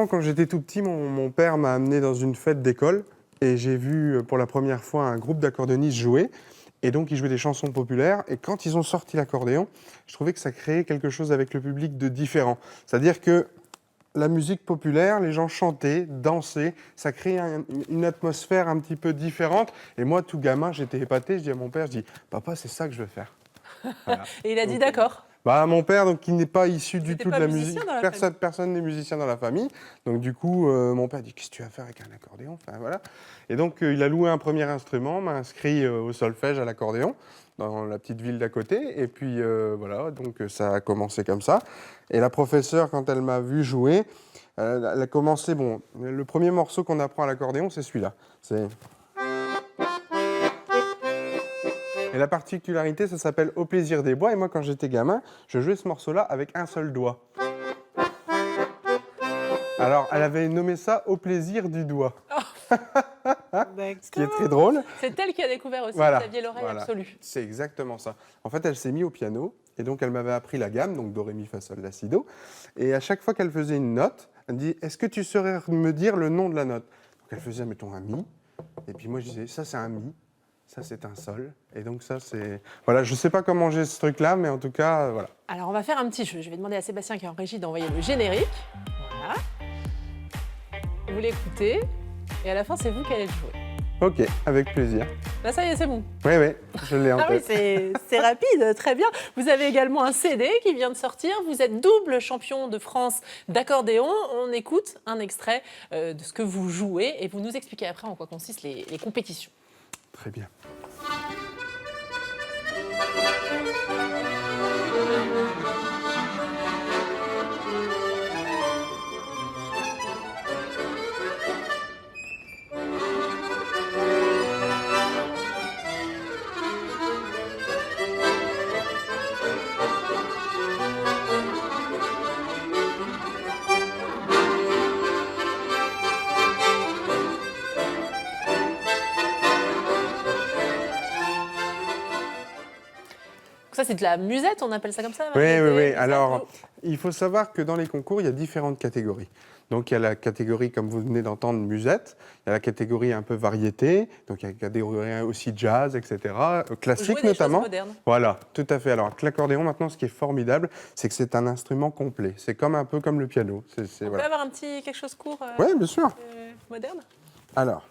effectivement, quand j'étais tout petit, mon père m'a amené dans une fête d'école et j'ai vu pour la première fois un groupe d'accordéonistes jouer. Et donc, ils jouaient des chansons populaires. Et quand ils ont sorti l'accordéon, je trouvais que ça créait quelque chose avec le public de différent. C'est-à-dire que la musique populaire, les gens chantaient, dansaient, ça créait une atmosphère un petit peu différente. Et moi, tout gamin, j'étais épaté. Je dis à mon père, je dis, papa, c'est ça que je veux faire. Voilà. Et il a dit Donc, d'accord. bah, mon père, donc, qui n'est pas issu du n'étaient tout pas de la musiciens musique, dans la famille. personne n'est musicien dans la famille. Donc du coup, mon père dit, qu'est-ce que tu vas faire avec un accordéon? Enfin, voilà. Et donc, il a loué un premier instrument, m'a inscrit au solfège à l'accordéon, dans la petite ville d'à côté. Et puis voilà, donc ça a commencé comme ça. Et la professeure, quand elle m'a vu jouer, elle a commencé, bon, le premier morceau qu'on apprend à l'accordéon, c'est celui-là. C'est... Et la particularité, ça s'appelle Au plaisir des bois. Et moi, quand j'étais gamin, je jouais ce morceau-là avec un seul doigt. Alors, elle avait nommé ça Au plaisir du doigt. Ce qui est très drôle. C'est elle qui a découvert aussi Voilà, que vous aviez l'oreille absolue. c'est exactement ça. En fait, elle s'est mise au piano et donc elle m'avait appris la gamme, donc do, ré, mi, fa, sol, la, si, do. Et à chaque fois qu'elle faisait une note, elle me dit, est-ce que tu saurais me dire le nom de la note? Donc elle faisait, mettons, un mi. Et puis moi, je disais, ça c'est un mi, ça c'est un sol. Et donc ça c'est... Voilà, je ne sais pas comment j'ai ce truc-là, mais en tout cas, voilà. Alors on va faire un petit jeu. Je vais demander à Sébastien qui est en régie d'envoyer le générique. Voilà. Vous l'écoutez et à la fin c'est vous qui allez le jouer. Ok, avec plaisir. Là ça y est, c'est bon. Oui, je l'ai en Ah oui, tête. c'est rapide, très bien. Vous avez également un CD qui vient de sortir. Vous êtes double champion de France d'accordéon. On écoute un extrait de ce que vous jouez et vous nous expliquez après en quoi consistent les compétitions. Très bien. Ça, c'est de la musette, on appelle ça comme ça? Oui. Alors, il faut savoir que dans les concours, il y a différentes catégories. Donc, il y a la catégorie, comme vous venez d'entendre, musette. Il y a la catégorie un peu variété. Donc, il y a la catégorie aussi jazz, etc. Classique notamment. Modernes. Voilà, tout à fait. Alors, avec l'accordéon, maintenant, ce qui est formidable, c'est que c'est un instrument complet. C'est comme un peu comme le piano. On peut avoir un petit quelque chose court Oui, bien sûr. Moderne? Alors.